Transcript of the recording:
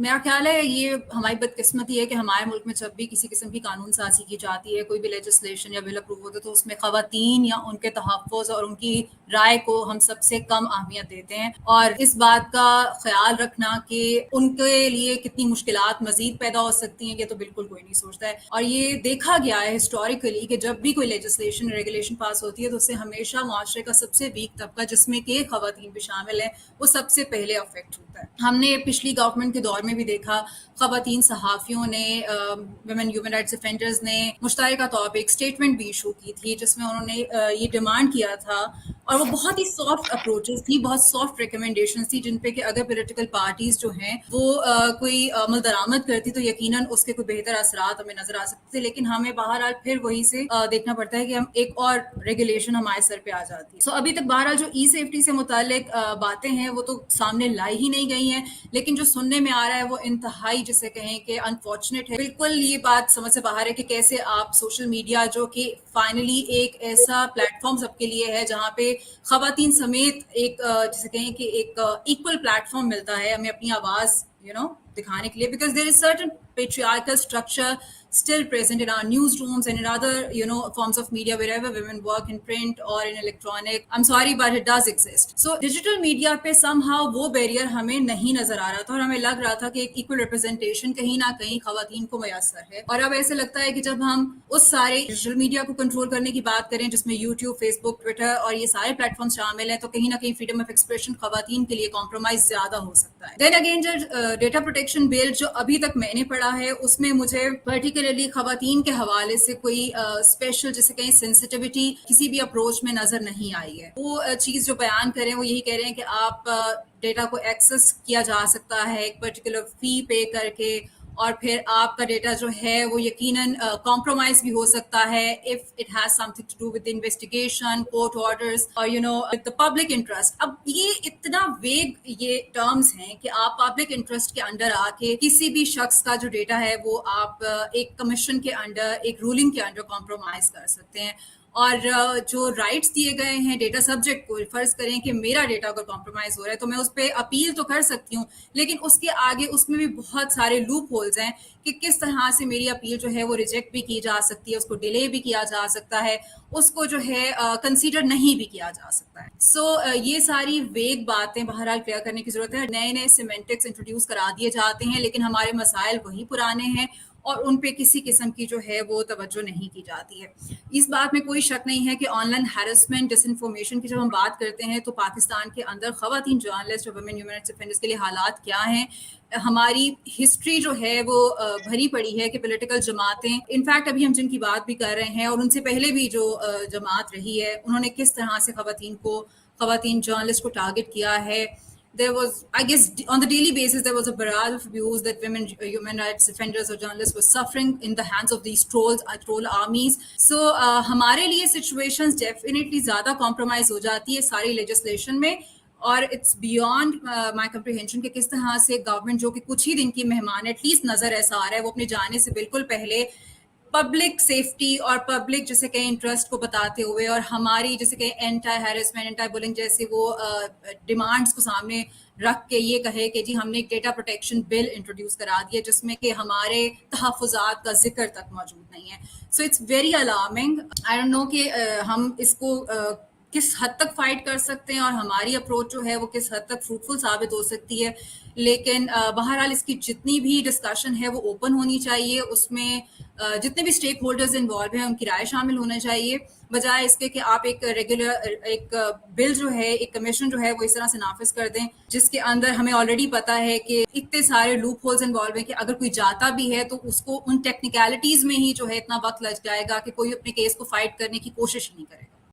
میرا خیال ہے یہ ہماری بدقسمتی ہے کہ ہمارے ملک میں جب بھی کسی قسم کی قانون سازی کی جاتی ہے، کوئی بھی لیجسلیشن یا بل اپروو ہوتا ہے، تو اس میں خواتین یا ان کے تحفظ اور ان کی رائے کو ہم سب سے کم اہمیت دیتے ہیں، اور اس بات کا خیال رکھنا کہ ان کے لیے کتنی مشکلات مزید پیدا ہو سکتی ہیں، یہ تو بالکل کوئی نہیں سوچتا ہے. اور یہ دیکھا گیا ہے ہسٹوریکلی کہ جب بھی کوئی لیجسلیشن ریگولیشن پاس ہوتی ہے تو اس سے ہمیشہ معاشرے کا سب سے ویک طبقہ، جس میں کہ خواتین بھی شامل ہیں، وہ سب سے پہلے افیکٹ ہوتا ہے. ہم نے پچھلی گورنمنٹ کے دور میں بھی دیکھا، خواتین صحافیوں نے، ویمن ہیومن رائٹس ڈیفینڈرز نے مشترکہ طور پہ ایک اسٹیٹمنٹ بھی ایشو کی تھی جس میں انہوں نے یہ ڈیمانڈ کیا تھا، اور وہ بہت ہی سافٹ اپروچز تھی، بہت سافٹ ریکمنڈیشنز تھی، جن پہ کہ اگر پولیٹیکل پارٹیز جو ہیں وہ کوئی عمل درآمد کرتی تو یقیناً اس کے کوئی بہتر اثرات ہمیں نظر آ سکتے تھے. لیکن ہمیں بہرحال پھر وہی سے دیکھنا پڑتا ہے کہ ہم ایک اور ریگولیشن ہمارے سر پہ آ جاتی ہے. سو ابھی تک بہرحال جو ای سیفٹی سے متعلق باتیں ہیں وہ تو سامنے لائی ہی نہیں گئی ہیں، لیکن جو سننے میں آ رہا ہے وہ انتہائی جسے کہیں کہ انفارچونیٹ ہے. بالکل یہ بات سمجھ سے باہر ہے کہ کیسے آپ سوشل میڈیا، جو کہ فائنلی ایک ایسا پلیٹ فارم سب کے لیے ہے جہاں پہ خواتین سمیت ایک جسے کہیں کہ ایک ایکول پلیٹ فارم ملتا ہے ہمیں اپنی آواز دکھانے کے لیے، because there is certain patriarchal structure still present in our newsrooms and in other forms of media wherever women work in print or in electronic. I'm sorry but it does exist. So digital media پہ somehow وہ barrier ہمیں نہیں نظر آ رہا تھا، اور ہمیں لگ رہا تھا کہ ایک ایکول ریپرزنٹیشن کہیں نہ کہیں خواتین کو میسر ہے. اور اب ایسے لگتا ہے کہ جب ہم اس سارے ڈیجیٹل میڈیا کو کنٹرول کرنے کی بات کریں جس میں یوٹیوب، فیس بک، ٹویٹر اور یہ سارے پلیٹ فارم شامل ہیں، تو کہیں نہ کہیں فریڈم آف ایکسپریشن خواتین کے لیے کمپرومائز زیادہ ہو سکتا ہے. دین اگین جو ڈیٹا پروٹیکشن بل جو ابھی تک میں نے پڑھا ہے اس میں مجھے پرٹیکولرلی خواتین کے حوالے سے کوئی اسپیشل جیسے کہیں سینسٹیوٹی کسی بھی اپروچ میں نظر نہیں آئی ہے. وہ چیز جو بیان کریں وہ یہی کہہ رہے ہیں کہ آپ ڈیٹا کو ایکسس کیا جا سکتا ہے ایک پرٹیکولر فی پے کر کے، اور پھر آپ کا ڈیٹا جو ہے وہ یقیناً کمپرومائز بھی ہو سکتا ہے if it has something to do with the investigation, court orders or with the public interest. اب یہ اتنا ویگ یہ ٹرمز ہیں کہ آپ پبلک انٹرسٹ کے انڈر آ کے کسی بھی شخص کا جو ڈیٹا ہے وہ آپ ایک کمیشن کے انڈر، ایک رولنگ کے انڈر کمپرومائز کر سکتے ہیں. اور جو رائٹس دیے گئے ہیں ڈیٹا سبجیکٹ کو، فرض کریں کہ میرا ڈیٹا اگر کمپرومائز ہو رہا ہے تو میں اس پہ اپیل تو کر سکتی ہوں، لیکن اس کے آگے اس میں بھی بہت سارے لوپ ہولز ہیں کہ کس طرح سے میری اپیل جو ہے وہ ریجیکٹ بھی کی جا سکتی ہے، اس کو ڈیلے بھی کیا جا سکتا ہے، اس کو جو ہے کنسیڈر نہیں بھی کیا جا سکتا ہے. سو یہ ساری ویگ باتیں بہرحال کلیئر کرنے کی ضرورت ہے. نئے نئے سیمینٹکس انٹروڈیوس کرا دیے جاتے ہیں لیکن ہمارے مسائل وہی پرانے ہیں اور ان پہ کسی قسم کی جو ہے وہ توجہ نہیں کی جاتی ہے. اس بات میں کوئی شک نہیں ہے کہ online harassment, disinformation کی جب ہم بات کرتے ہیں تو پاکستان کے اندر خواتین جرنلسٹ اور ویمن ہیومن رائٹس ڈیفینڈرز کے لیے حالات کیا ہیں. ہماری ہسٹری جو ہے وہ بھری پڑی ہے کہ پولیٹیکل جماعتیں، انفیکٹ ابھی ہم جن کی بات بھی کر رہے ہیں اور ان سے پہلے بھی جو جماعت رہی ہے، انہوں نے کس طرح سے خواتین جرنلسٹ کو ٹارگٹ کیا ہے. There was, I guess, on the daily basis, there was a barrage of abuse that women human rights defenders or journalists were suffering in the hands of these troll armies. So ہمارے لیے situations definitely زیادہ compromise ہو جاتی ہے ساری legislation میں، اور it's beyond my comprehension کہ کس طرح سے گورنمنٹ جو کہ کچھ ہی دن کی مہمان ایٹ لیسٹ نظر ایسا آ رہا ہے، وہ اپنے جانے سے بالکل پہلے پبلک سیفٹی اور پبلک جیسے کہ انٹرسٹ کو بتاتے ہوئے اور ہماری جیسے کہ اینٹائی ہیرسمنٹ، اینٹائی بولنگ جیسے وہ ڈیمانڈس کو سامنے رکھ کے یہ کہے کہ جی ہم نے ایک ڈیٹا پروٹیکشن بل انٹروڈیوس کرا دیا جس میں کہ ہمارے تحفظات کا ذکر تک موجود نہیں ہے. So it's very alarming. I don't know کہ ہم اس کو کس حد تک فائٹ کر سکتے ہیں اور ہماری اپروچ جو ہے وہ کس حد تک فروٹفل ثابت ہو سکتی ہے، لیکن بہرحال اس کی جتنی بھی ڈسکشن ہے وہ اوپن ہونی چاہیے. اس میں جتنے بھی اسٹیک ہولڈرز انوالو ہیں ان کی رائے شامل ہونا چاہیے، بجائے اس کے کہ آپ ایک ریگولر ایک بل جو ہے، ایک کمیشن جو ہے وہ اس طرح سے نافذ کر دیں جس کے اندر ہمیں آلریڈی پتا ہے کہ اتنے سارے لوپ ہولز انوالو ہیں کہ اگر کوئی جاتا بھی ہے تو اس کو ان ٹیکنیکلٹیز میں ہی جو ہے اتنا وقت لگ جائے گا کہ کوئی اپنے کیس کو فائٹ کرنے کی کوشش نہیں کرے.